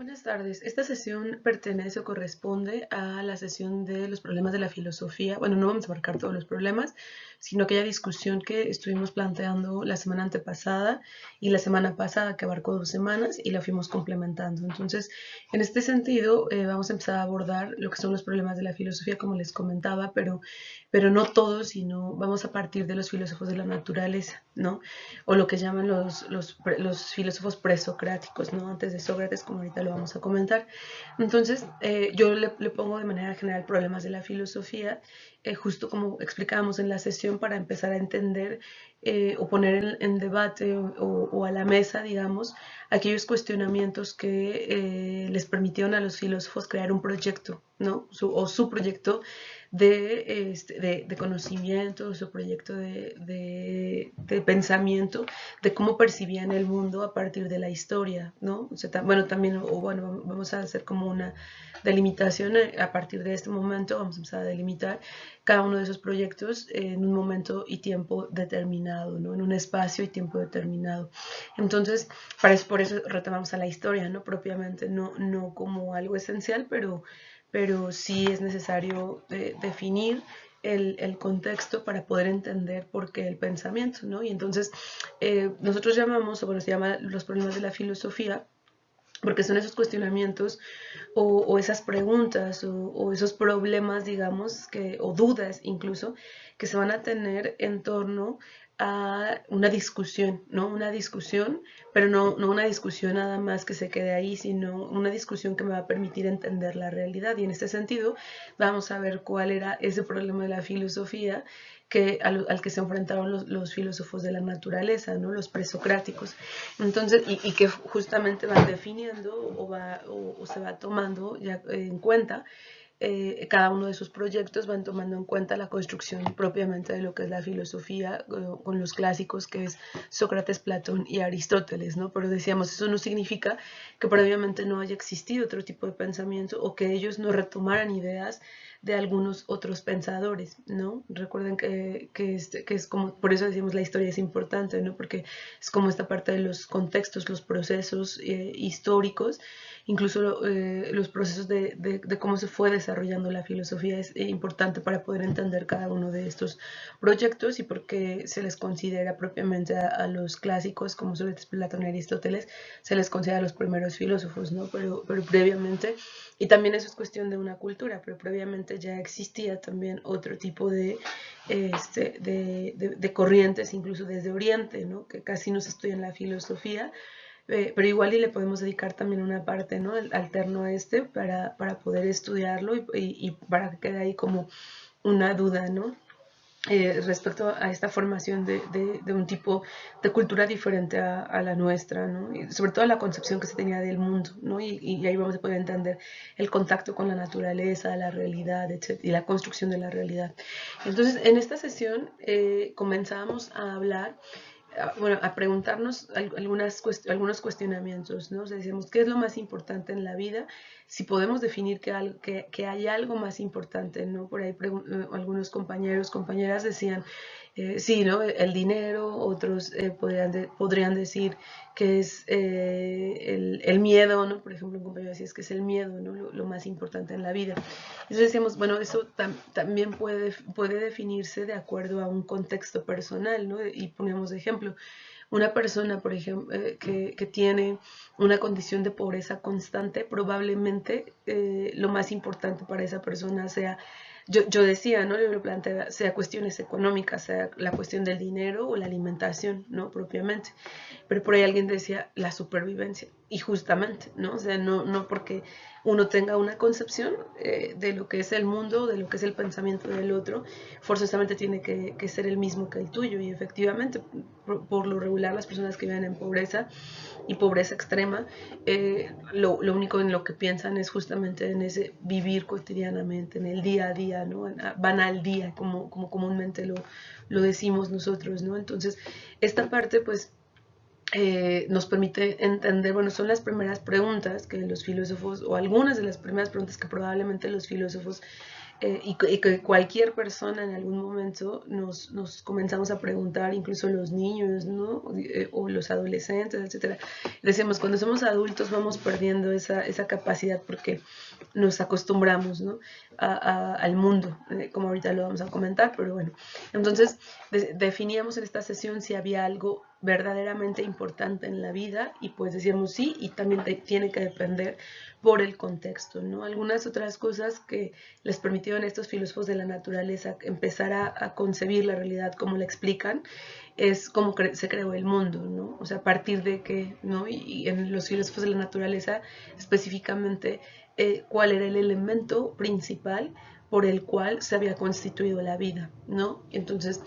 Buenas tardes. Esta sesión pertenece o corresponde a la sesión de los problemas de la filosofía. Bueno, no vamos a abarcar todos los problemas, sino aquella discusión que estuvimos planteando la semana antepasada y la semana pasada, que abarcó 2 semanas, y la fuimos complementando. Entonces, en este sentido, vamos a empezar a abordar lo que son los problemas de la filosofía, como les comentaba, pero no todos, sino vamos a partir de los filósofos de la naturaleza, ¿no? O lo que llaman los filósofos presocráticos, ¿no? Antes de Sócrates, como ahorita lo vamos a comentar. Entonces, yo le pongo de manera general problemas de la filosofía, justo como explicábamos en la sesión, para empezar a entender o poner en debate o a la mesa, digamos, aquellos cuestionamientos que les permitieron a los filósofos crear un proyecto, ¿no? Su proyecto de conocimiento, su proyecto de pensamiento, de cómo percibían el mundo a partir de la historia, ¿no? O sea, bueno, también, bueno, vamos a hacer como una delimitación a partir de este momento, vamos a empezar a delimitar cada uno de esos proyectos en un momento y tiempo determinado, ¿no? En un espacio y tiempo determinado. Entonces, por eso retomamos a la historia, ¿no? Propiamente, no como algo esencial, pero sí es necesario definir el contexto para poder entender por qué el pensamiento, ¿no? Y entonces nosotros llamamos, o bueno, se llama los problemas de la filosofía, porque son esos cuestionamientos o esas preguntas o esos problemas, digamos, o dudas incluso, que se van a tener en torno a una discusión, ¿no? Una discusión, pero no una discusión nada más que se quede ahí, sino una discusión que me va a permitir entender la realidad. Y en este sentido, vamos a ver cuál era ese problema de la filosofía al que se enfrentaron los filósofos de la naturaleza, ¿no? Los presocráticos. Entonces, y que justamente van definiendo o se va tomando ya en cuenta cada uno de sus proyectos, van tomando en cuenta la construcción propiamente de lo que es la filosofía con los clásicos, que es Sócrates, Platón y Aristóteles, ¿no? Pero decíamos, eso no significa que previamente no haya existido otro tipo de pensamiento o que ellos no retomaran ideas de algunos otros pensadores, ¿no? Recuerden que es como, por eso decimos la historia es importante, ¿no? Porque es como esta parte de los contextos, los procesos históricos, incluso los procesos de cómo se fue desarrollando la filosofía es importante para poder entender cada uno de estos proyectos y por qué se les considera propiamente a los clásicos como Sócrates, Platón y Aristóteles, se les considera los primeros filósofos, ¿no? Pero previamente, y también eso es cuestión de una cultura, pero previamente ya existía también otro tipo de corrientes, incluso desde Oriente, ¿no? Que casi no se estudia en la filosofía, pero igual y le podemos dedicar también una parte, ¿no? Alterno a para poder estudiarlo y para que quede ahí como una duda, ¿no? Respecto a esta formación de un tipo de cultura diferente a la nuestra, ¿no? Y sobre todo la concepción que se tenía del mundo, ¿no? Y ahí vamos a poder entender el contacto con la naturaleza, la realidad, etc., y la construcción de la realidad. Entonces, en esta sesión comenzamos a hablar, bueno, a preguntarnos algunos cuestionamientos, ¿no? O sea, decíamos, ¿qué es lo más importante en la vida? Si podemos definir que hay algo más importante, ¿no? Por ahí algunos compañeros, compañeras decían, sí, ¿no? El dinero, otros podrían decir que es el miedo, ¿no? Por ejemplo, un compañero decía es que es el miedo, ¿no? Lo más importante en la vida. Entonces decíamos, bueno, eso también puede definirse de acuerdo a un contexto personal, ¿no? Y ponemos de ejemplo, una persona, por ejemplo, que tiene una condición de pobreza constante, probablemente lo más importante para esa persona sea, yo decía, ¿no? Yo lo planteaba, sea cuestiones económicas, sea la cuestión del dinero o la alimentación, ¿no? Propiamente. Pero por ahí alguien decía la supervivencia. Y justamente, ¿no? O sea, no porque uno tenga una concepción de lo que es el mundo, de lo que es el pensamiento del otro, forzosamente tiene que ser el mismo que el tuyo. Y efectivamente, por lo regular, las personas que viven en pobreza y pobreza extrema, lo único en lo que piensan es justamente en ese vivir cotidianamente, en el día a día, ¿no? Van al día, como comúnmente lo decimos nosotros, ¿no? Entonces, esta parte, pues, nos permite entender, bueno, son las primeras preguntas que los filósofos, o algunas de las primeras preguntas que probablemente los filósofos y que cualquier persona en algún momento nos comenzamos a preguntar, incluso los niños, ¿no? O los adolescentes, etcétera. Decimos, cuando somos adultos vamos perdiendo esa capacidad porque nos acostumbramos, ¿no? Al mundo, como ahorita lo vamos a comentar, pero bueno. Entonces, definíamos en esta sesión si había algo verdaderamente importante en la vida y pues decíamos sí, y también tiene que depender por el contexto, ¿no? Algunas otras cosas que les permitieron a estos filósofos de la naturaleza empezar a concebir la realidad como la explican, es cómo se creó el mundo, ¿no? O sea, a partir de qué, ¿no? Y en los filósofos de la naturaleza, específicamente, cuál era el elemento principal por el cual se había constituido la vida, ¿no? Entonces,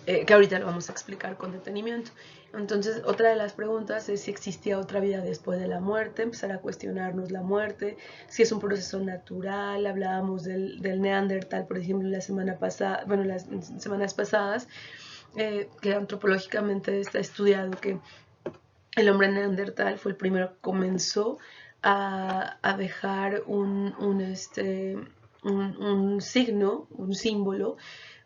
que ahorita lo vamos a explicar con detenimiento. Entonces, otra de las preguntas es si existía otra vida después de la muerte, empezar a cuestionarnos la muerte, si es un proceso natural. Hablábamos del Neandertal, por ejemplo, la semana pasada, bueno, las semanas pasadas, que antropológicamente está estudiado que el hombre neandertal fue el primero que comenzó a dejar un signo, un símbolo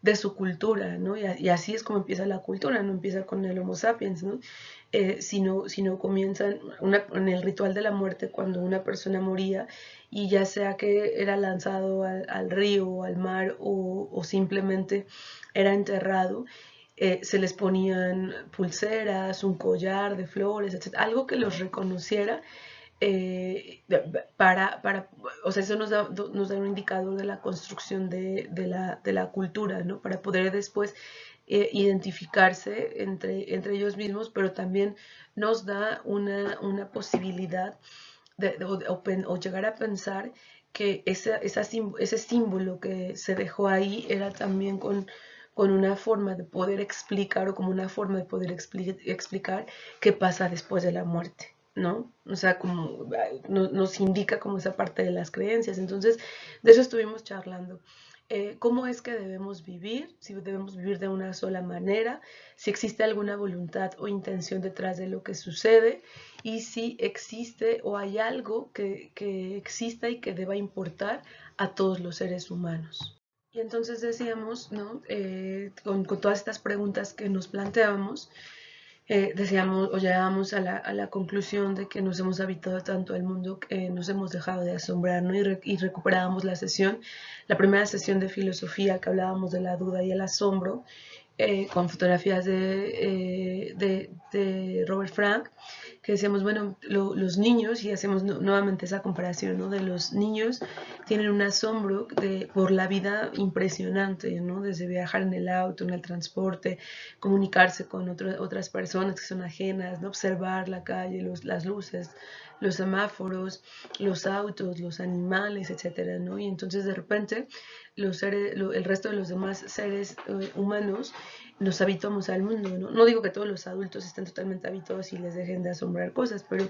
de su cultura, ¿no? Y así es como empieza la cultura, no empieza con el Homo sapiens, ¿no? Sino comienzan en el ritual de la muerte, cuando una persona moría, y ya sea que era lanzado al río o al mar o simplemente era enterrado, se les ponían pulseras, un collar de flores, etc. Algo que los reconociera, eh, o sea, eso nos da un indicador de la construcción de la cultura, ¿no? Para poder después identificarse entre ellos mismos, pero también nos da una posibilidad o llegar a pensar que ese símbolo que se dejó ahí era también con una forma de poder explicar, o como una forma de poder explicar qué pasa después de la muerte, ¿no? O sea, como nos indica como esa parte de las creencias. Entonces, de eso estuvimos charlando. ¿Cómo es que debemos vivir? Si debemos vivir de una sola manera, si existe alguna voluntad o intención detrás de lo que sucede, y si existe o hay algo que exista y que deba importar a todos los seres humanos. Y entonces decíamos, ¿no? Con todas estas preguntas que nos planteábamos, decíamos o llegábamos a la conclusión de que nos hemos habitado tanto al mundo que nos hemos dejado de asombrar, ¿no? Y recuperábamos la primera sesión de filosofía, que hablábamos de la duda y el asombro, con fotografías de Robert Frank, que decíamos, bueno, los niños, y hacemos nuevamente esa comparación, ¿no? De los niños tienen un asombro por la vida impresionante, ¿no? Desde viajar en el auto, en el transporte, comunicarse con otras personas que son ajenas, ¿no? Observar la calle, las luces, los semáforos, los autos, los animales, etcétera, ¿no? Y entonces de repente el resto de los demás seres humanos nos habituamos al mundo, ¿no? No digo que todos los adultos estén totalmente habituados y les dejen de asombrar cosas, pero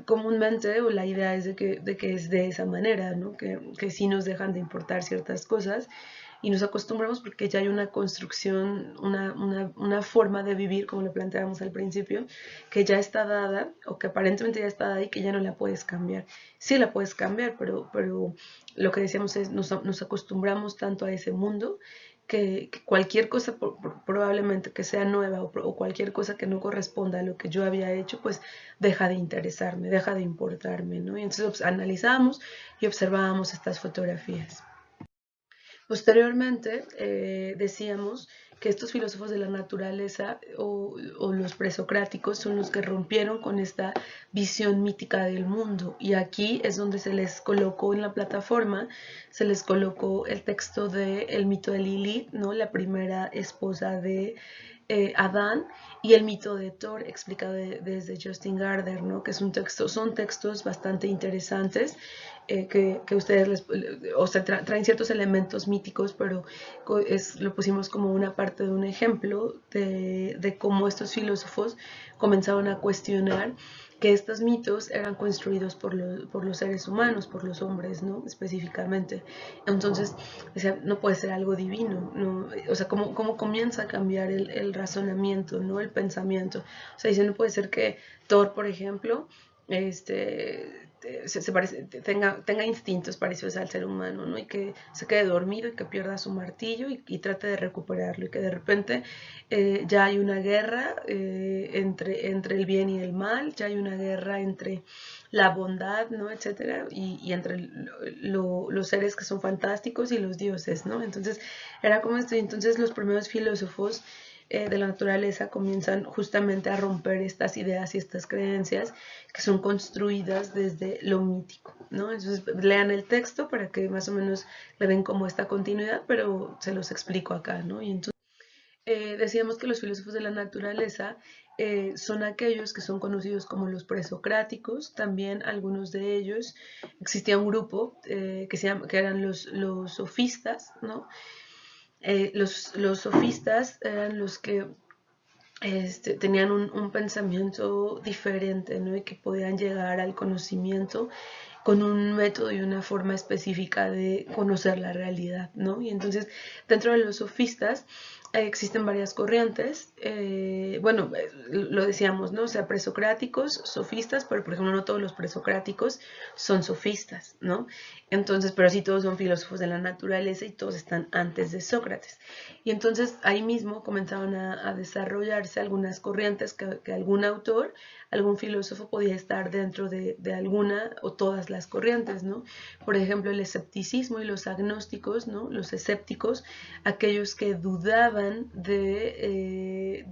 comúnmente la idea es de que es de esa manera, ¿no? Que sí nos dejan de importar ciertas cosas y nos acostumbramos porque ya hay una construcción, una forma de vivir, como lo planteábamos al principio, que ya está dada, o que aparentemente ya está dada y que ya no la puedes cambiar. Sí la puedes cambiar, pero lo que decíamos es, nos acostumbramos tanto a ese mundo que cualquier cosa probablemente que sea nueva, o cualquier cosa que no corresponda a lo que yo había hecho, pues deja de interesarme, deja de importarme, ¿no? Y entonces analizamos y observábamos estas fotografías. Posteriormente, decíamos que estos filósofos de la naturaleza, o los presocráticos, son los que rompieron con esta visión mítica del mundo, y aquí es donde se les colocó en la plataforma, se les colocó el texto de El mito de Lilith, ¿no? La primera esposa de Adán, y el mito de Thor, explicado desde Justin Gardner, ¿no? Que son textos bastante interesantes, que ustedes o sea, traen ciertos elementos míticos, pero lo pusimos como una parte de un ejemplo de cómo estos filósofos comenzaron a cuestionar que estos mitos eran construidos por los seres humanos, por los hombres, ¿no? Específicamente. Entonces, o sea, no puede ser algo divino, ¿no? O sea, ¿cómo comienza a cambiar el razonamiento, ¿no? El pensamiento. O sea, dice, no puede ser que Thor, por ejemplo, tenga instintos parecidos al ser humano, ¿no? Y que se quede dormido y que pierda su martillo y trate de recuperarlo, y que de repente ya hay una guerra entre el bien y el mal, ya hay una guerra entre la bondad, ¿no? Etcétera, y entre los seres que son fantásticos y los dioses, ¿no? Entonces era como esto. Y entonces los primeros filósofos de la naturaleza comienzan justamente a romper estas ideas y estas creencias que son construidas desde lo mítico, ¿no? Entonces lean el texto para que más o menos le den como esta continuidad, pero se los explico acá, ¿no? Y entonces decíamos que los filósofos de la naturaleza son aquellos que son conocidos como los presocráticos. También algunos de ellos, existía un grupo que eran los sofistas, ¿no? Los sofistas eran los que tenían un pensamiento diferente, ¿no? Y que podían llegar al conocimiento con un método y una forma específica de conocer la realidad, ¿no? Y entonces, dentro de los sofistas existen varias corrientes, lo decíamos, ¿no? O sea, presocráticos, sofistas, pero por ejemplo no todos los presocráticos son sofistas, ¿no? Entonces, pero sí todos son filósofos de la naturaleza y todos están antes de Sócrates. Y entonces ahí mismo comenzaban a desarrollarse algunas corrientes que algún autor, algún filósofo podía estar dentro de alguna o todas las corrientes, ¿no? Por ejemplo, el escepticismo y los agnósticos, ¿no? Los escépticos, aquellos que dudaban de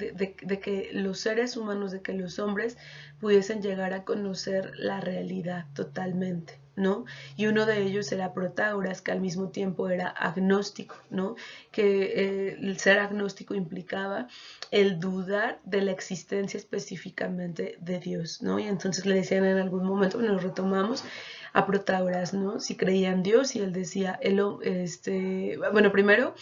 que los seres humanos, de que los hombres pudiesen llegar a conocer la realidad totalmente, ¿no? Y uno de ellos era Protágoras, que al mismo tiempo era agnóstico, ¿no? Que el ser agnóstico implicaba el dudar de la existencia específicamente de Dios, ¿no? Y entonces le decían en algún momento, nos retomamos a Protágoras, ¿no? Si creía en Dios, y él decía, primero,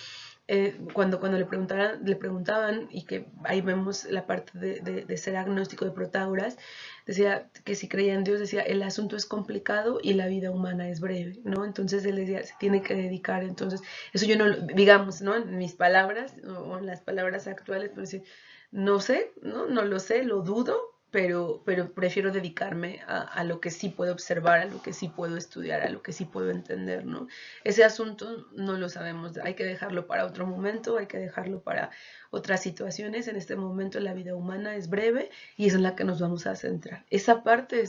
cuando le preguntaban, y que ahí vemos la parte de ser agnóstico de Protágoras, decía que si creía en Dios, decía, el asunto es complicado y la vida humana es breve, ¿no? Entonces él decía, se tiene que dedicar. Entonces, eso yo no, digamos, ¿no? En mis palabras, o en las palabras actuales, pero sí, no sé, ¿no? No lo sé, lo dudo, pero prefiero dedicarme a lo que sí puedo observar, a lo que sí puedo estudiar, a lo que sí puedo entender, ¿no? Ese asunto no lo sabemos, hay que dejarlo para otro momento, hay que dejarlo para otras situaciones. En este momento la vida humana es breve y es en la que nos vamos a centrar. Esa parte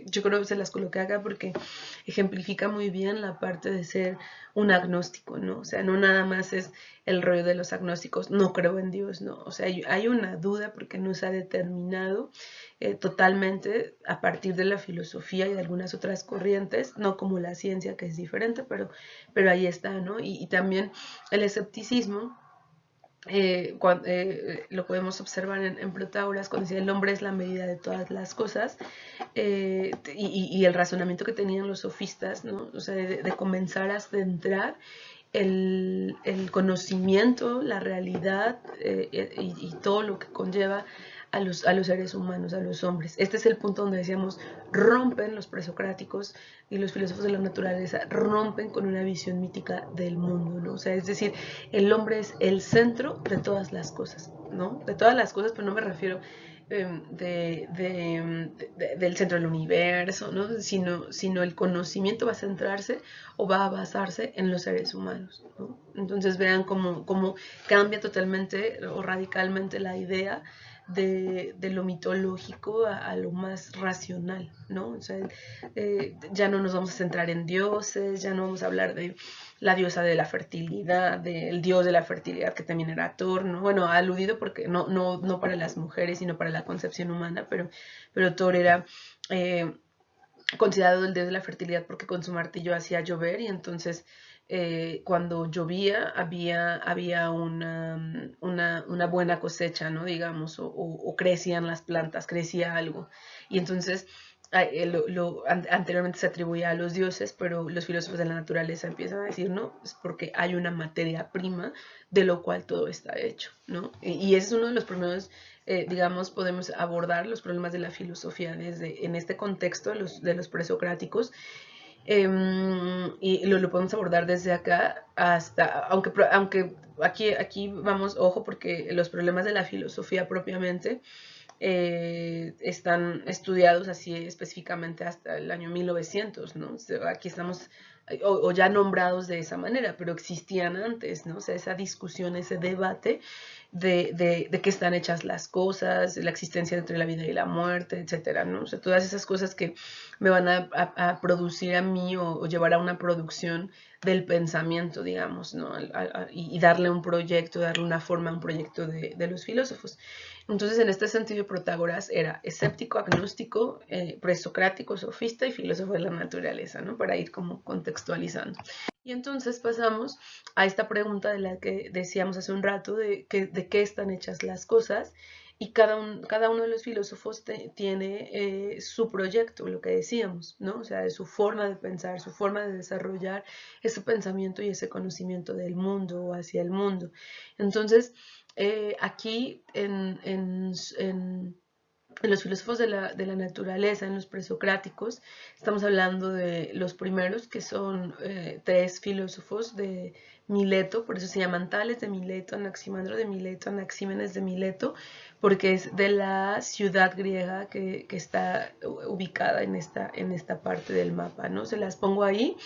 yo creo que se las coloqué acá porque ejemplifica muy bien la parte de ser un agnóstico, ¿no? O sea, no nada más es el rollo de los agnósticos, no creo en Dios, ¿no? O sea, hay una duda porque no se ha determinado totalmente a partir de la filosofía y de algunas otras corrientes, no como la ciencia, que es diferente, pero ahí está, ¿no? Y también el escepticismo, lo podemos observar en Protágoras, cuando decía el hombre es la medida de todas las cosas, y el razonamiento que tenían los sofistas, ¿no? O sea, de comenzar a centrar el conocimiento, la realidad, y todo lo que conlleva a los seres humanos, a los hombres. Este es el punto donde decíamos, rompen los presocráticos y los filósofos de la naturaleza, rompen con una visión mítica del mundo, ¿no? O sea, es decir, el hombre es el centro de todas las cosas, ¿no? De todas las cosas, pero no me refiero del centro del universo, ¿no? Sino el conocimiento va a centrarse o va a basarse en los seres humanos, ¿no? Entonces vean cómo cambia totalmente o radicalmente la idea de lo mitológico a lo más racional, ¿no? O sea, ya no nos vamos a centrar en dioses, ya no vamos a hablar de la diosa de la fertilidad, del dios de la fertilidad, que también era Thor, ¿no? Bueno, aludido porque no para las mujeres, sino para la concepción humana, pero Thor era considerado el dios de la fertilidad porque con su martillo hacía llover, y entonces cuando llovía había una buena cosecha, ¿no? Digamos, o crecían las plantas, crecía algo. Y entonces anteriormente se atribuía a los dioses, pero los filósofos de la naturaleza empiezan a decir, no, es porque hay una materia prima de lo cual todo está hecho, ¿no? Y ese es uno de los primeros, digamos, podemos abordar los problemas de la filosofía en este contexto de los presocráticos. Y lo podemos abordar desde acá hasta, aunque aquí vamos, ojo, porque los problemas de la filosofía propiamente están estudiados así específicamente hasta el año 1900, ¿no? Aquí estamos, o ya nombrados de esa manera, pero existían antes, ¿no? O sea, esa discusión, ese debate de qué están hechas las cosas, la existencia entre la vida y la muerte, etcétera, ¿no? O sea, todas esas cosas que me van a producir a mí o llevar a una producción del pensamiento, digamos, ¿no? Y darle un proyecto, darle una forma a un proyecto de los filósofos. Entonces, en este sentido, Protágoras era escéptico, agnóstico, presocrático, sofista y filósofo de la naturaleza, ¿no? Para ir como contextualizando. Y entonces pasamos a esta pregunta de la que decíamos hace un rato, de qué están hechas las cosas, y cada uno de los filósofos tiene su proyecto, lo que decíamos, ¿no? O sea, de su forma de pensar, su forma de desarrollar ese pensamiento y ese conocimiento del mundo o hacia el mundo. Entonces, aquí en los filósofos de la naturaleza, en los presocráticos, estamos hablando de los primeros, que son tres filósofos de Mileto, por eso se llaman Tales de Mileto, Anaximandro de Mileto, Anaxímenes de Mileto, porque es de la ciudad griega que está ubicada en esta parte del mapa, ¿no? Se las pongo ahí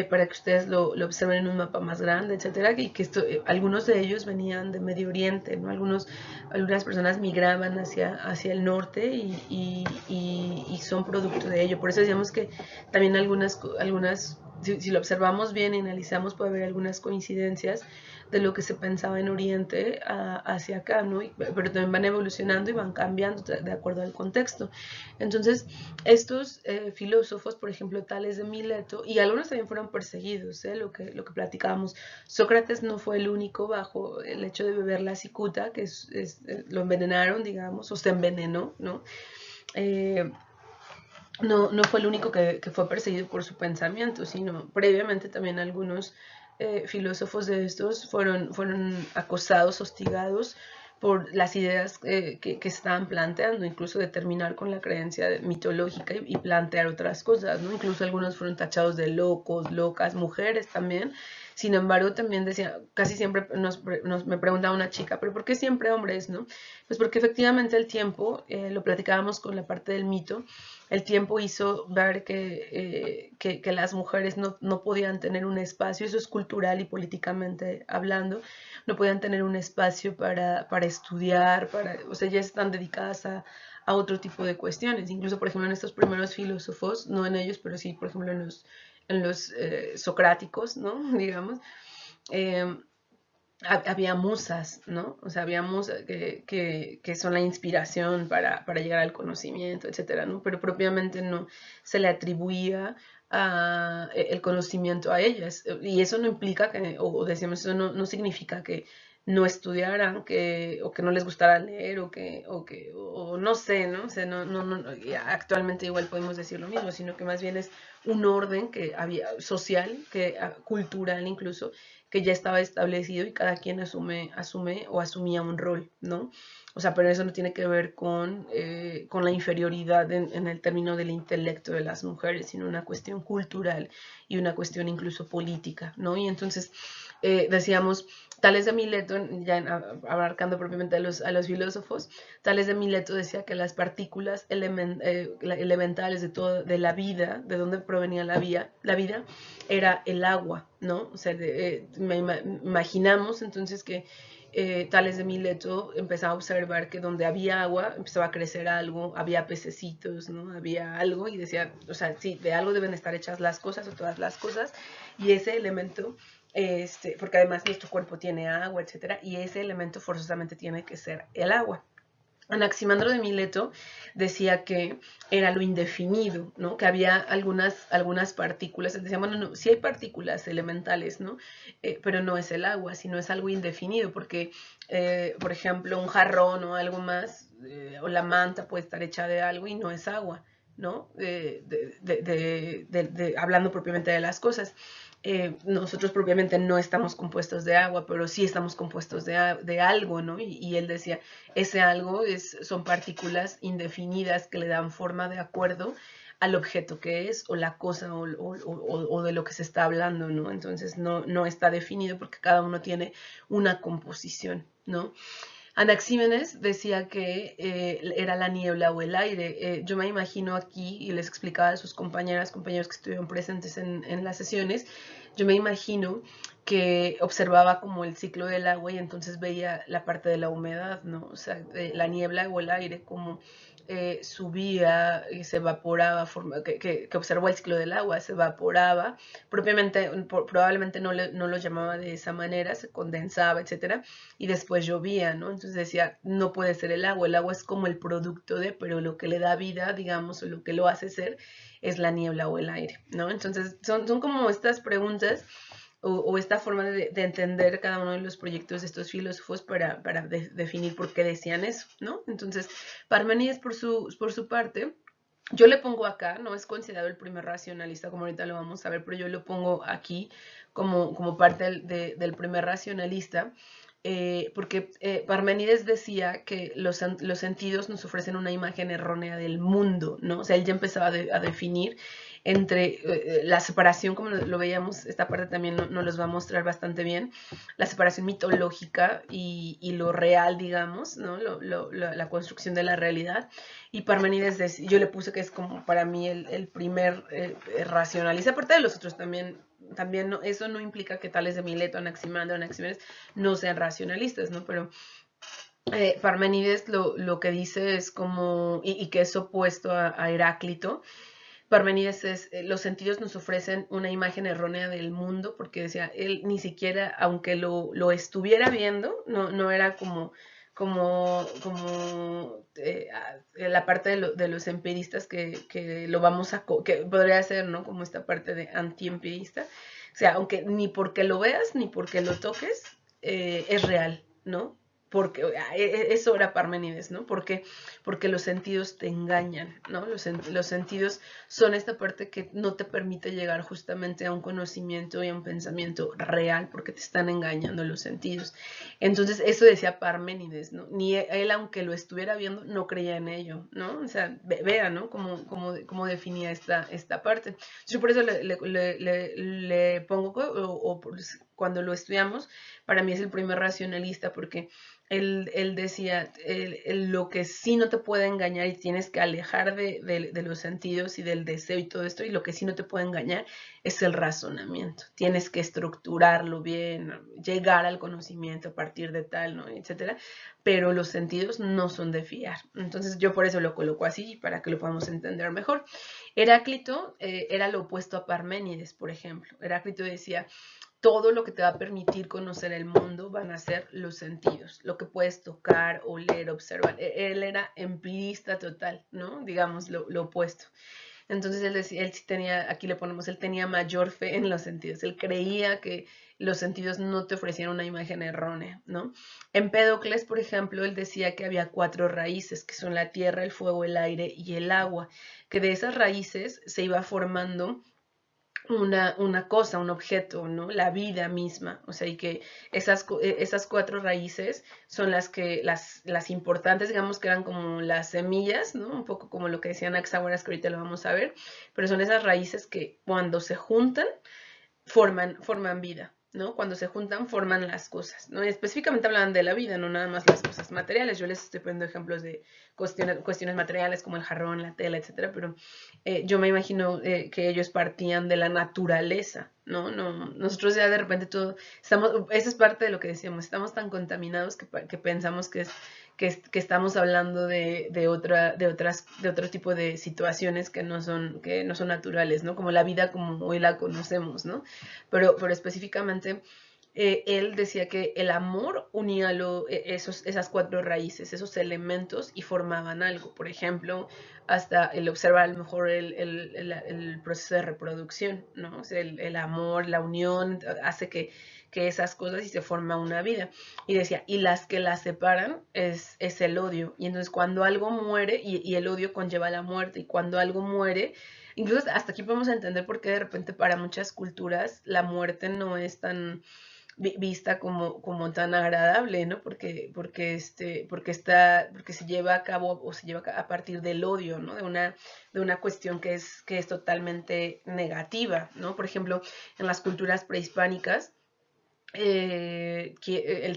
para que ustedes lo observen en un mapa más grande, etcétera, y que algunos de ellos venían de Medio Oriente, ¿no? Algunas personas migraban hacia el norte y son producto de ello. Por eso decíamos que también si lo observamos bien y analizamos, puede haber algunas coincidencias de lo que se pensaba en Oriente hacia acá, ¿no? Pero también van evolucionando y van cambiando de acuerdo al contexto. Entonces, estos filósofos, por ejemplo, Tales de Mileto, y algunos también fueron perseguidos, lo que platicábamos. Sócrates no fue el único bajo el hecho de beber la cicuta, que lo envenenaron, digamos, o se envenenó, ¿no? No fue el único que fue perseguido por su pensamiento, sino previamente también algunos filósofos de estos fueron acosados, hostigados por las ideas que estaban planteando, incluso de terminar con la creencia mitológica y plantear otras cosas, ¿no? Incluso algunos fueron tachados de locos, locas, mujeres también. Sin embargo, también decía, casi siempre me preguntaba una chica, ¿pero por qué siempre hombres, no? Pues porque efectivamente el tiempo, lo platicábamos con la parte del mito, el tiempo hizo ver que las mujeres no podían tener un espacio, eso es cultural y políticamente hablando, no podían tener un espacio para estudiar, o sea, ya están dedicadas a otro tipo de cuestiones. Incluso, por ejemplo, en estos primeros filósofos, no en ellos, pero sí, por ejemplo, en los socráticos, ¿no? Digamos, eh, había musas, ¿no? O sea, había musas que son la inspiración para llegar al conocimiento, etcétera, ¿no? Pero propiamente no se le atribuía el conocimiento a ellas. Y eso no implica o decíamos, eso no significa que no estudiaran, o que no les gustara leer, o no sé, ¿no? O sea, actualmente igual podemos decir lo mismo, sino que más bien es un orden que había social, cultural incluso, que ya estaba establecido y cada quien asume o asumía un rol, ¿no? O sea, pero eso no tiene que ver con la inferioridad en el término del intelecto de las mujeres, sino una cuestión cultural y una cuestión incluso política, ¿no? Y entonces decíamos, Tales de Mileto, ya abarcando propiamente a los filósofos, Tales de Mileto decía que las partículas elementales de la vida, de donde provenía la vida, era el agua, ¿no? O sea, imaginamos entonces que Tales de Mileto empezaba a observar que donde había agua empezaba a crecer algo, había pececitos, ¿no? Había algo y decía, o sea, sí, de algo deben estar hechas las cosas o todas las cosas, y ese elemento, porque además nuestro cuerpo tiene agua, etcétera, y ese elemento forzosamente tiene que ser el agua. Anaximandro de Mileto decía que era lo indefinido, ¿no? Que había algunas partículas. Él decía, bueno, no, sí hay partículas elementales, ¿no? Pero no es el agua, sino es algo indefinido, porque, por ejemplo, un jarrón o algo más, o la manta puede estar hecha de algo y no es agua, ¿no? Hablando propiamente de las cosas. Nosotros propiamente no estamos compuestos de agua, pero sí estamos compuestos de algo, ¿no? Y él decía, ese algo son partículas indefinidas que le dan forma de acuerdo al objeto que es, o la cosa, o de lo que se está hablando, ¿no? Entonces no está definido porque cada uno tiene una composición, ¿no? Anaxímenes decía que era la niebla o el aire. Yo me imagino aquí, y les explicaba a sus compañeras, compañeros que estuvieron presentes en las sesiones, yo me imagino que observaba como el ciclo del agua y entonces veía la parte de la humedad, ¿no? O sea, la niebla o el aire como subía y se evaporaba, que observó el ciclo del agua, se evaporaba, propiamente, probablemente no lo llamaba de esa manera, se condensaba, etcétera, y después llovía, ¿no? Entonces decía, no puede ser el agua es como el producto de, pero lo que le da vida, digamos, o lo que lo hace ser, es la niebla o el aire, ¿no? Entonces son como estas preguntas o esta forma de entender cada uno de los proyectos de estos filósofos para definir por qué decían eso, ¿no? Entonces, Parménides por su parte, yo le pongo acá, no es considerado el primer racionalista, como ahorita lo vamos a ver, pero yo lo pongo aquí como parte del primer racionalista, porque Parménides decía que los sentidos nos ofrecen una imagen errónea del mundo, ¿no? O sea, él ya empezaba a definir entre la separación, como lo veíamos, esta parte también nos los va a mostrar bastante bien, la separación mitológica y lo real, digamos, ¿no? La construcción de la realidad. Y Parménides, yo le puse que es como para mí el primer racionalista, aparte de los otros también no, eso no implica que tales de Mileto, Anaximandro, Anaxímenes no sean racionalistas, ¿no? Pero Parménides lo que dice es como, y que es opuesto a Heráclito. Parménides es, los sentidos nos ofrecen una imagen errónea del mundo, porque decía, él ni siquiera, aunque lo estuviera viendo, no era como la parte de los empiristas que lo vamos que podría ser, ¿no? Como esta parte de antiempirista. O sea, aunque ni porque lo veas, ni porque lo toques, es real, ¿no? Porque eso era Parménides, ¿no? Porque los sentidos te engañan, ¿no? Los sentidos son esta parte que no te permite llegar justamente a un conocimiento y a un pensamiento real, porque te están engañando los sentidos. Entonces, eso decía Parménides, ¿no? Ni él, aunque lo estuviera viendo, no creía en ello, ¿no? O sea, vea, ¿no? Cómo definía esta parte. Yo por eso le pongo, cuando lo estudiamos, para mí es el primer racionalista, porque él decía, lo que sí no te puede engañar y tienes que alejar de los sentidos y del deseo y todo esto, y lo que sí no te puede engañar es el razonamiento. Tienes que estructurarlo bien, llegar al conocimiento a partir de tal, ¿no? Etcétera. Pero los sentidos no son de fiar. Entonces yo por eso lo coloco así, para que lo podamos entender mejor. Heráclito era lo opuesto a Parménides, por ejemplo. Heráclito decía, todo lo que te va a permitir conocer el mundo van a ser los sentidos, lo que puedes tocar, oler, observar. Él era empirista total, ¿no? Digamos, lo opuesto. Entonces él decía, él sí tenía, aquí le ponemos, él tenía mayor fe en los sentidos. Él creía que los sentidos no te ofrecían una imagen errónea, ¿no? Empédocles, por ejemplo, él decía que había 4 raíces, que son la tierra, el fuego, el aire y el agua, que de esas raíces se iba formando una cosa, un objeto, ¿no? La vida misma, o sea, y que esas 4 raíces son las importantes, digamos que eran como las semillas, ¿no? Un poco como lo que decían Anaxágoras, que ahorita lo vamos a ver, pero son esas raíces que cuando se juntan forman vida, ¿no? Cuando se juntan forman las cosas, ¿no? Y específicamente hablan de la vida, no nada más las cosas materiales. Yo les estoy poniendo ejemplos de cuestiones materiales como el jarrón, la tela, etcétera, pero yo me imagino que ellos partían de la naturaleza, ¿no? Nosotros ya de repente esa es parte de lo que decíamos, estamos tan contaminados que pensamos que estamos hablando de otro tipo de situaciones que no son naturales, ¿no? Como la vida como hoy la conocemos, ¿no? Pero específicamente él decía que el amor unía esas 4 raíces, esos elementos, y formaban algo. Por ejemplo, hasta el observar a lo mejor el proceso de reproducción, ¿no? O sea, el amor, la unión, hace que esas cosas y se forma una vida. Y decía, y las que las separan es el odio. Y entonces cuando algo muere, y el odio conlleva la muerte, y cuando algo muere, incluso hasta aquí podemos entender por qué de repente para muchas culturas la muerte no es tan vista como tan agradable, ¿no? Porque se lleva a cabo o se lleva a partir del odio, ¿no? De una cuestión que es totalmente negativa, ¿no? Por ejemplo, en las culturas prehispánicas, el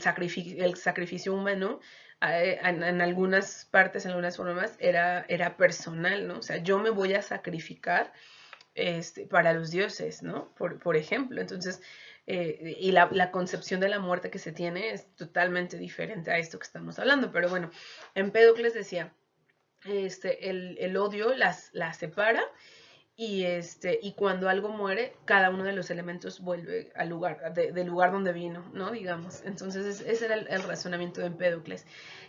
sacrificio humano en algunas partes, en algunas formas, era personal, ¿no? O sea, yo me voy a sacrificar para los dioses, ¿no? Por ejemplo, entonces, y la concepción de la muerte que se tiene es totalmente diferente a esto que estamos hablando, pero bueno, Empédocles decía, el odio las separa y cuando algo muere, cada uno de los elementos vuelve al lugar, del lugar donde vino, ¿no? Digamos. Entonces, ese era el razonamiento de Empédocles.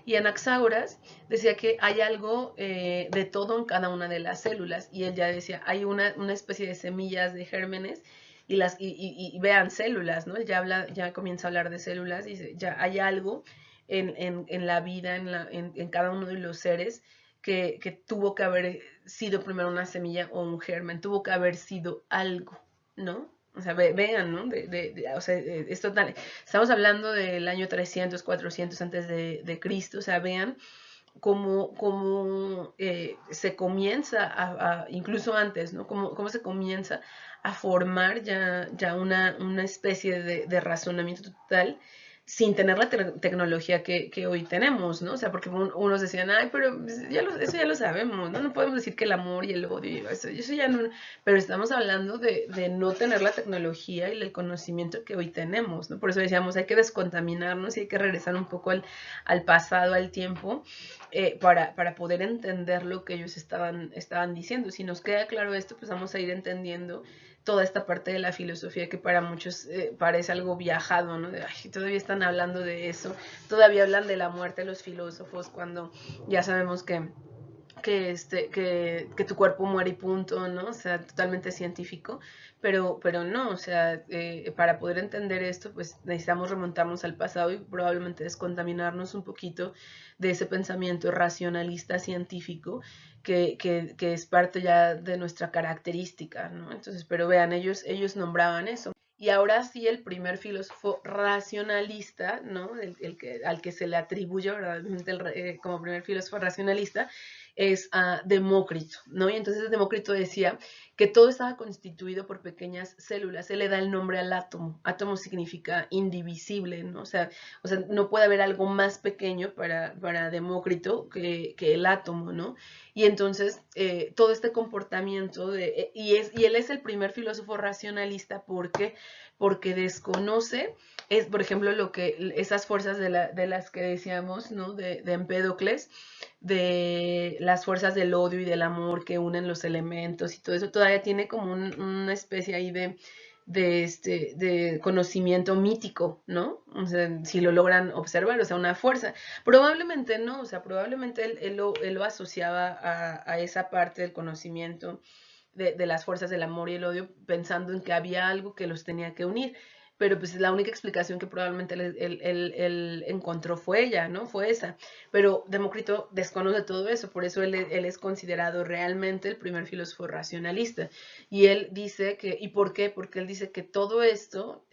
Y Anaxágoras decía que hay algo de todo en cada una de las células. Y él ya decía, hay una especie de semillas, de gérmenes, y vean células, ¿no? Él ya comienza a hablar de células, y dice, ya hay algo en la vida, en cada uno de los seres que tuvo que haber sido primero una semilla o un germen, tuvo que haber sido algo, ¿no? O sea, vean, ¿no? O sea, es total. Estamos hablando del año 300, 400 antes de Cristo, o sea, vean cómo se comienza, incluso antes, ¿no? Cómo se comienza a formar ya una especie de razonamiento total sin tener la tecnología que hoy tenemos, ¿no? O sea, porque unos decían, ay, pero eso ya lo sabemos, ¿no? No podemos decir que el amor y el odio, eso ya no, pero estamos hablando de no tener la tecnología y el conocimiento que hoy tenemos, ¿no? Por eso decíamos, hay que descontaminarnos y hay que regresar un poco al pasado, al tiempo, para poder entender lo que ellos estaban diciendo. Si nos queda claro esto, pues vamos a ir entendiendo toda esta parte de la filosofía que para muchos parece algo viajado, ¿no? Ay, todavía están hablando de eso, todavía hablan de la muerte los filósofos cuando ya sabemos que tu cuerpo muere y punto, ¿no? O sea, totalmente científico, pero no, o sea, para poder entender esto, pues necesitamos remontarnos al pasado y probablemente descontaminarnos un poquito de ese pensamiento racionalista científico que es parte ya de nuestra característica, ¿no? Entonces, pero vean, ellos nombraban eso. Y ahora sí, el primer filósofo racionalista, ¿no? Al que se le atribuye verdaderamente como primer filósofo racionalista, es Demócrito, ¿no? Y entonces Demócrito decía que todo estaba constituido por pequeñas células. Él le da el nombre al átomo. Átomo significa indivisible, ¿no? O sea no puede haber algo más pequeño para Demócrito que el átomo, ¿no? Y entonces todo este comportamiento y él es el primer filósofo racionalista porque desconoce por ejemplo, esas fuerzas de las que decíamos, ¿no? De Empédocles, de las fuerzas del odio y del amor que unen los elementos y todo eso, todavía tiene como una especie ahí de conocimiento mítico, ¿no? O sea, si lo logran observar, o sea, una fuerza. Probablemente no, o sea, probablemente él lo asociaba a esa parte del conocimiento de las fuerzas del amor y el odio, pensando en que había algo que los tenía que unir. Pero pues la única explicación que probablemente él encontró fue ella, ¿no? Fue esa. Pero Demócrito desconoce todo eso, por eso él es considerado realmente el primer filósofo racionalista. Y él dice ¿y por qué? Porque él dice que todo esto,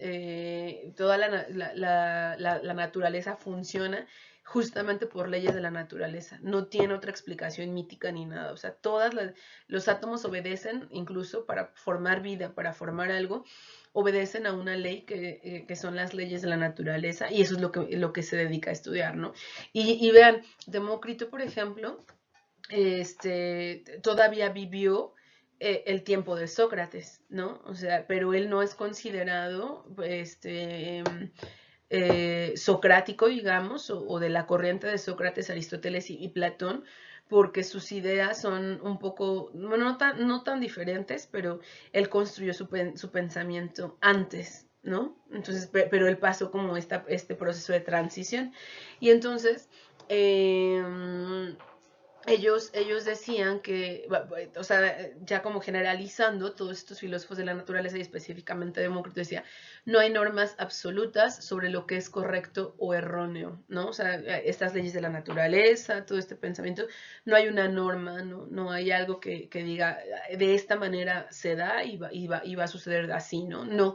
toda la naturaleza funciona justamente por leyes de la naturaleza. No tiene otra explicación mítica ni nada. O sea, los átomos obedecen incluso para formar vida, para formar algo, obedecen a una ley que son las leyes de la naturaleza y eso es lo que se dedica a estudiar, ¿no? Y vean, Demócrito, por ejemplo, todavía vivió el tiempo de Sócrates, ¿no? O sea, pero él no es considerado, socrático, digamos, o de la corriente de Sócrates, Aristóteles y Platón, porque sus ideas son un poco, bueno, no tan diferentes, pero él construyó su pensamiento antes, ¿no? Entonces, pero él pasó como este proceso de transición. Y entonces, ellos decían que, o sea, ya como generalizando, todos estos filósofos de la naturaleza y específicamente Demócrito decía, no hay normas absolutas sobre lo que es correcto o erróneo, ¿no? O sea, estas leyes de la naturaleza, todo este pensamiento, no hay una norma, no hay algo que diga, de esta manera se da y va a suceder así, ¿no? No.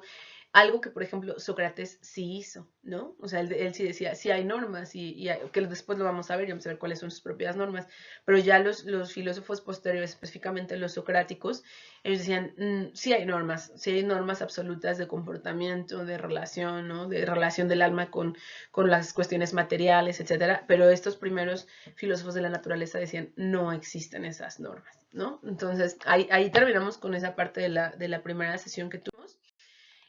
Algo que, por ejemplo, Sócrates sí hizo, ¿no? O sea, él sí decía, sí hay normas, que después lo vamos a ver y vamos a ver cuáles son sus propias normas, pero ya los filósofos posteriores, específicamente los socráticos, ellos decían, sí hay normas absolutas de comportamiento, de relación, ¿no? De relación del alma con las cuestiones materiales, etcétera, pero estos primeros filósofos de la naturaleza decían, no existen esas normas, ¿no? Entonces, ahí terminamos con esa parte de la primera sesión que tuvimos.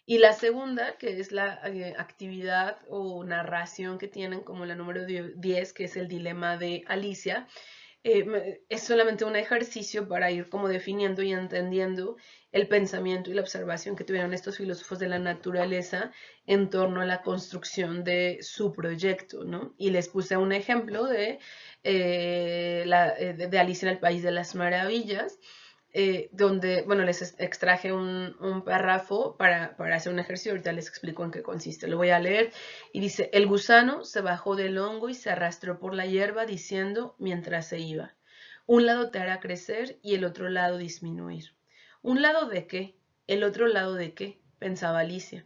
Y la segunda, que es la actividad o narración que tienen como la número 10, que es el dilema de Alicia, es solamente un ejercicio para ir como definiendo y entendiendo el pensamiento y la observación que tuvieron estos filósofos de la naturaleza en torno a la construcción de su proyecto, ¿no? Y les puse un ejemplo de Alicia en el País de las Maravillas, donde, bueno, les extraje un párrafo para hacer un ejercicio, ahorita les explico en qué consiste, lo voy a leer, y dice, el gusano se bajó del hongo y se arrastró por la hierba diciendo mientras se iba, un lado te hará crecer y el otro lado disminuir. ¿Un lado de qué? ¿El otro lado de qué? Pensaba Alicia.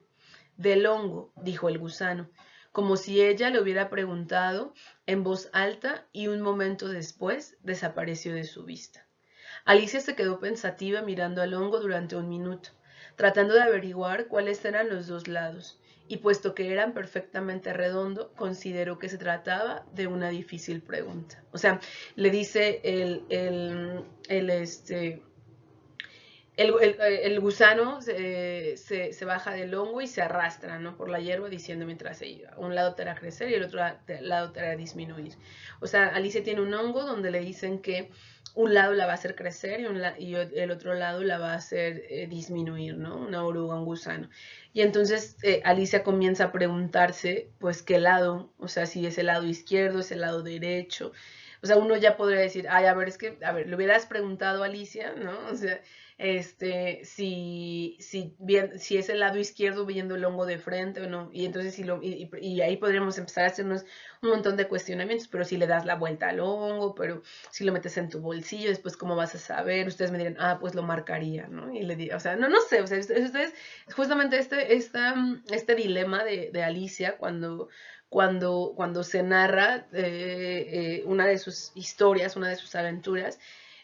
Del hongo, dijo el gusano, como si ella le hubiera preguntado en voz alta y un momento después desapareció de su vista. Alicia se quedó pensativa mirando al hongo durante un minuto, tratando de averiguar cuáles eran los dos lados, y puesto que eran perfectamente redondo, consideró que se trataba de una difícil pregunta. O sea, le dice el gusano se baja del hongo y se arrastra, ¿no? Por la hierba diciendo mientras se iba. Un lado te hará crecer y el otro lado te hará disminuir. O sea, Alicia tiene un hongo donde le dicen que un lado la va a hacer crecer y el otro lado la va a hacer disminuir, ¿no? Una oruga, un gusano. Y entonces Alicia comienza a preguntarse, pues, qué lado, o sea, si es el lado izquierdo, es el lado derecho. O sea, uno ya podría decir, ay, a ver, le hubieras preguntado a Alicia, ¿no? O sea, si es el lado izquierdo viendo el hongo de frente o no, y entonces y ahí podríamos empezar a hacernos un montón de cuestionamientos, pero si le das la vuelta al hongo, pero si lo metes en tu bolsillo, después cómo vas a saber, ustedes me dirán, pues lo marcaría, ¿no? Y le digo, o sea, no sé, o sea, ustedes, justamente este dilema de Alicia cuando se narra una de sus historias, una de sus aventuras,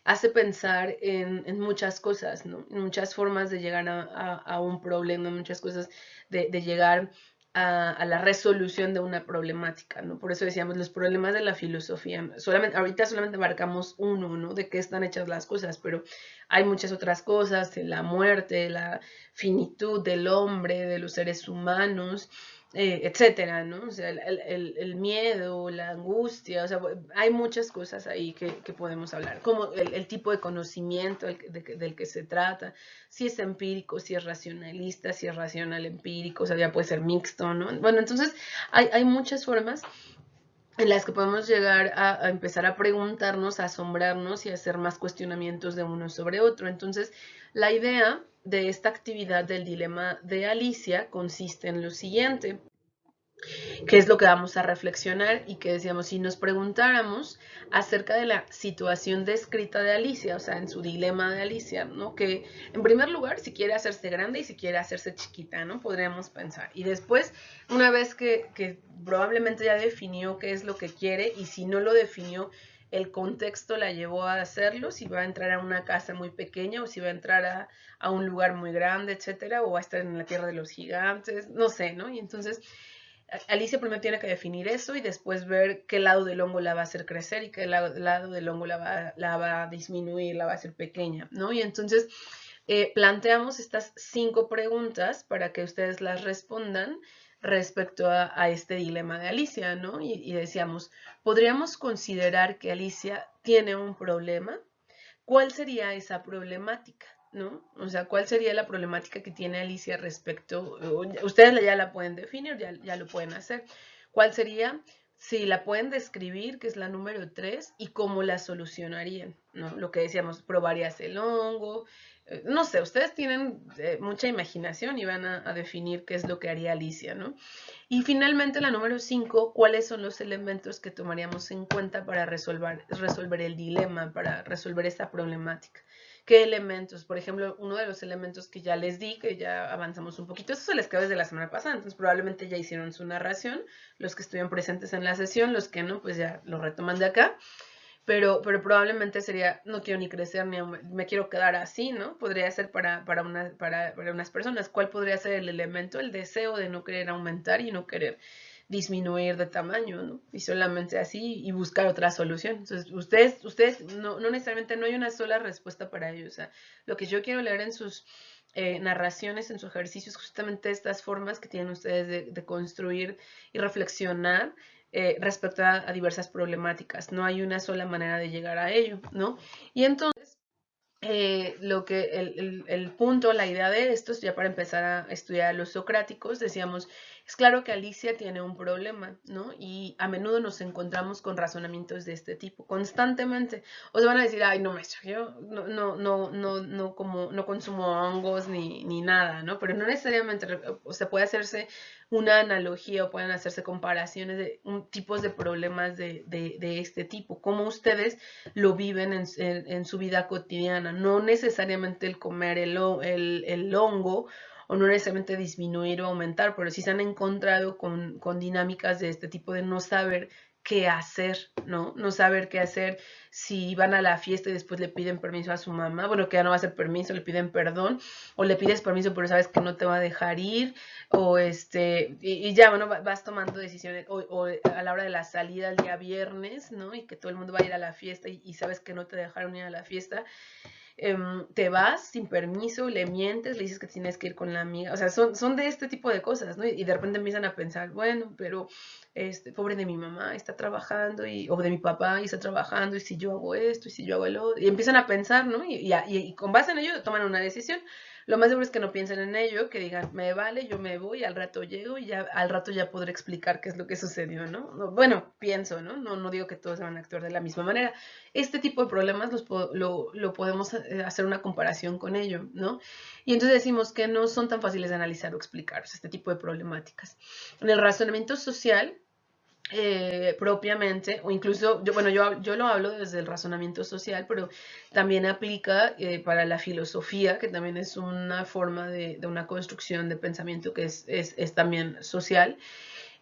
hace pensar en muchas cosas, ¿no? En muchas formas de llegar a un problema, muchas cosas de llegar a la resolución de una problemática, ¿no? Por eso decíamos, los problemas de la filosofía, ahorita solamente abarcamos uno, ¿no? De qué están hechas las cosas, pero hay muchas otras cosas, la muerte, la finitud del hombre, de los seres humanos, etcétera, ¿no? O sea, el miedo, la angustia, o sea, hay muchas cosas ahí que podemos hablar, como el tipo de conocimiento del que se trata, si es empírico, si es racionalista, si es racional empírico, o sea, ya puede ser mixto, ¿no? Bueno, entonces hay muchas formas en las que podemos llegar a empezar a preguntarnos, a asombrarnos y a hacer más cuestionamientos de uno sobre otro. Entonces, la idea de esta actividad del dilema de Alicia consiste en lo siguiente, que es lo que vamos a reflexionar y que decíamos, si nos preguntáramos acerca de la situación descrita de Alicia, o sea, en su dilema de Alicia, ¿no? Que en primer lugar, si quiere hacerse grande y si quiere hacerse chiquita, ¿no? Podríamos pensar. Y después, una vez que probablemente ya definió qué es lo que quiere y si no lo definió, el contexto la llevó a hacerlo, si va a entrar a una casa muy pequeña o si va a entrar a un lugar muy grande, etcétera, o va a estar en la tierra de los gigantes, no sé, ¿no? Y entonces Alicia primero tiene que definir eso y después ver qué lado del hongo la va a hacer crecer y qué lado del hongo la va a disminuir, la va a hacer pequeña, ¿no? Y entonces planteamos estas 5 preguntas para que ustedes las respondan respecto a este dilema de Alicia, ¿no? Y decíamos, ¿podríamos considerar que Alicia tiene un problema? ¿Cuál sería esa problemática? ¿No? O sea, ¿cuál sería la problemática que tiene Alicia respecto? Ustedes ya la pueden definir, ya lo pueden hacer. ¿Cuál sería? Si la pueden describir, que es la número 3, y cómo la solucionarían, ¿no? Lo que decíamos, probarías el hongo, no sé, ustedes tienen mucha imaginación y van a definir qué es lo que haría Alicia, ¿no? Y finalmente la número 5, ¿cuáles son los elementos que tomaríamos en cuenta para resolver el dilema, para resolver esta problemática? qué elementos, por ejemplo, uno de los elementos que ya les di, que ya avanzamos un poquito, eso se les quedó desde la semana pasada, entonces probablemente ya hicieron su narración, los que estuvieron presentes en la sesión, los que no, pues ya lo retoman de acá. Pero probablemente sería, no quiero ni crecer, ni me quiero quedar así, ¿no? Podría ser para unas personas. ¿Cuál podría ser el elemento? El deseo de no querer aumentar y no querer disminuir de tamaño, ¿no? Y solamente así y buscar otra solución. Entonces, ustedes no necesariamente no hay una sola respuesta para ello. O sea, lo que yo quiero leer en sus narraciones, en sus ejercicios, justamente estas formas que tienen ustedes de construir y reflexionar respecto a diversas problemáticas. No hay una sola manera de llegar a ello, ¿no? Y entonces, el punto, la idea de esto es ya para empezar a estudiar a los socráticos, decíamos, es claro que Alicia tiene un problema, ¿no? Y a menudo nos encontramos con razonamientos de este tipo, constantemente. O se van a decir, ay, no, maestro, yo no consumo hongos ni nada, ¿no? Pero no necesariamente, o sea, puede hacerse una analogía o pueden hacerse comparaciones de tipos de problemas de este tipo, cómo ustedes lo viven en su vida cotidiana, no necesariamente el comer el hongo o no necesariamente disminuir o aumentar, pero sí se han encontrado con dinámicas de este tipo de no saber qué hacer, ¿no? No saber qué hacer si van a la fiesta y después le piden permiso a su mamá, bueno, que ya no va a ser permiso, le piden perdón, o le pides permiso pero sabes que no te va a dejar ir, o y ya, bueno, vas tomando decisiones, o a la hora de la salida el día viernes, ¿no? Y que todo el mundo va a ir a la fiesta y sabes que no te dejaron ir a la fiesta, te vas sin permiso, le mientes, le dices que tienes que ir con la amiga, o sea, son de este tipo de cosas, ¿no? Y de repente empiezan a pensar, bueno, pero pobre de mi mamá, está trabajando, o de mi papá, y está trabajando, y si yo hago esto, y si yo hago el otro, y empiezan a pensar, ¿no? Y con base en ello toman una decisión. Lo más seguro es que no piensen en ello, que digan, me vale, yo me voy, al rato llego y ya al rato ya podré explicar qué es lo que sucedió, ¿no? Bueno, pienso, ¿no? No digo que todos van a actuar de la misma manera. Este tipo de problemas lo podemos hacer una comparación con ello, ¿no? Y entonces decimos que no son tan fáciles de analizar o explicar este tipo de problemáticas. En el razonamiento social, propiamente, o incluso, yo lo hablo desde el razonamiento social, pero también aplica para la filosofía, que también es una forma de una construcción de pensamiento que es también social.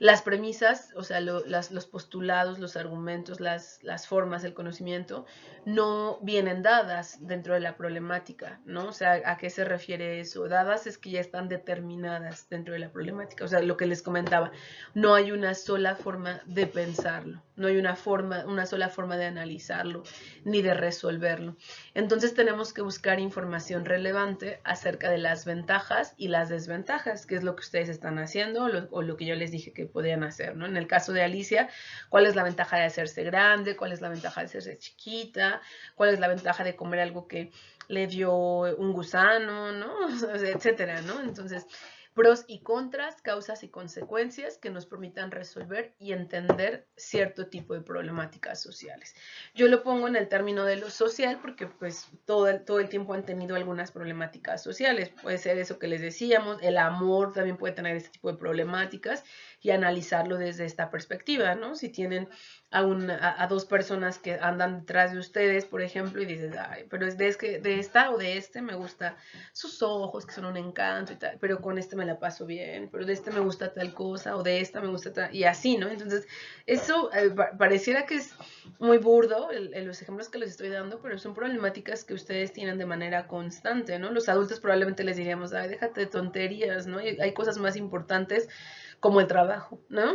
Las premisas, o sea, los postulados, los argumentos, las formas, el conocimiento, no vienen dadas dentro de la problemática, ¿no? O sea, ¿a qué se refiere eso? Dadas es que ya están determinadas dentro de la problemática. O sea, lo que les comentaba, no hay una sola forma de pensarlo, no hay una sola forma de analizarlo, ni de resolverlo. Entonces tenemos que buscar información relevante acerca de las ventajas y las desventajas, que es lo que ustedes están haciendo o lo que yo les dije que podían hacer, ¿no? En el caso de Alicia, ¿cuál es la ventaja de hacerse grande? ¿Cuál es la ventaja de hacerse chiquita? ¿Cuál es la ventaja de comer algo que le dio un gusano, ¿no? Etcétera, ¿no? Entonces, pros y contras, causas y consecuencias que nos permitan resolver y entender cierto tipo de problemáticas sociales. Yo lo pongo en el término de lo social porque pues todo el tiempo han tenido algunas problemáticas sociales. Puede ser eso que les decíamos, el amor también puede tener este tipo de problemáticas y analizarlo desde esta perspectiva, ¿no? Si tienen a dos personas que andan detrás de ustedes, por ejemplo, y dices, ay, pero es de esta o de este me gusta sus ojos, que son un encanto y tal, pero con este me la paso bien, pero de este me gusta tal cosa, o de esta me gusta tal, y así, ¿no? Entonces, eso pareciera que es muy burdo los ejemplos que les estoy dando, pero son problemáticas que ustedes tienen de manera constante, ¿no? Los adultos probablemente les diríamos, ay, déjate de tonterías, ¿no? Hay cosas más importantes como el trabajo, ¿no?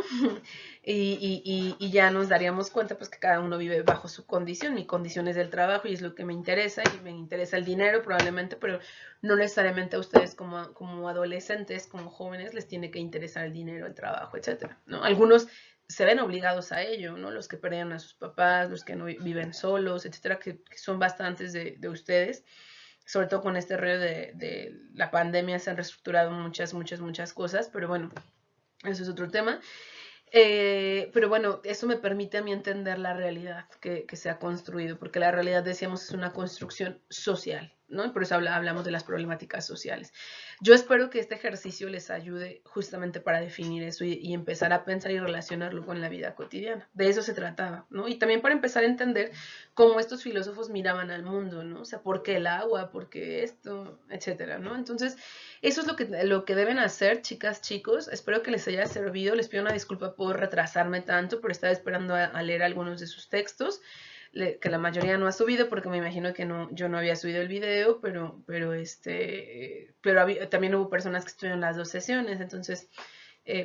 Y ya nos daríamos cuenta pues que cada uno vive bajo su condición. Mi condición es el trabajo y es lo que me interesa y me interesa el dinero probablemente, pero no necesariamente a ustedes como adolescentes, como jóvenes, les tiene que interesar el dinero, el trabajo, etcétera, ¿no? Algunos se ven obligados a ello, ¿no? Los que perdieron a sus papás, los que no viven solos, etcétera, que son bastantes de ustedes. Sobre todo con este rollo de la pandemia se han reestructurado muchas cosas, pero bueno, eso es otro tema. Pero bueno, eso me permite a mí entender la realidad que se ha construido, porque la realidad, decíamos, es una construcción social, ¿no? Y por eso hablamos de las problemáticas sociales. Yo espero que este ejercicio les ayude justamente para definir eso y empezar a pensar y relacionarlo con la vida cotidiana. De eso se trataba, ¿no? Y también para empezar a entender cómo estos filósofos miraban al mundo, ¿no? O sea, ¿por qué el agua? ¿Por qué esto? Etcétera, ¿no? Entonces, eso es lo que deben hacer, chicas, chicos. Espero que les haya servido. Les pido una disculpa por retrasarme tanto, pero estaba esperando a leer algunos de sus textos que la mayoría no ha subido porque me imagino que no, yo no había subido el video, pero también hubo personas que estuvieron las dos sesiones, entonces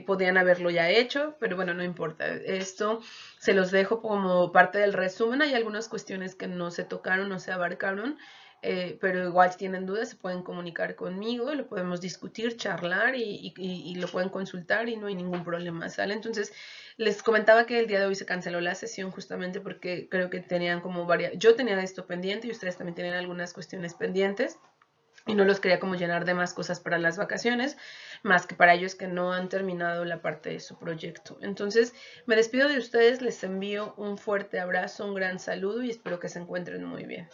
podían haberlo ya hecho, pero bueno, no importa. Esto se los dejo como parte del resumen. Hay algunas cuestiones que no se tocaron, no se abarcaron, pero igual si tienen dudas se pueden comunicar conmigo, lo podemos discutir, charlar y lo pueden consultar y no hay ningún problema, ¿sale? Entonces, les comentaba que el día de hoy se canceló la sesión justamente porque creo que tenían como varias, yo tenía esto pendiente y ustedes también tienen algunas cuestiones pendientes y no los quería como llenar de más cosas para las vacaciones, más que para ellos que no han terminado la parte de su proyecto. Entonces, me despido de ustedes, les envío un fuerte abrazo, un gran saludo y espero que se encuentren muy bien.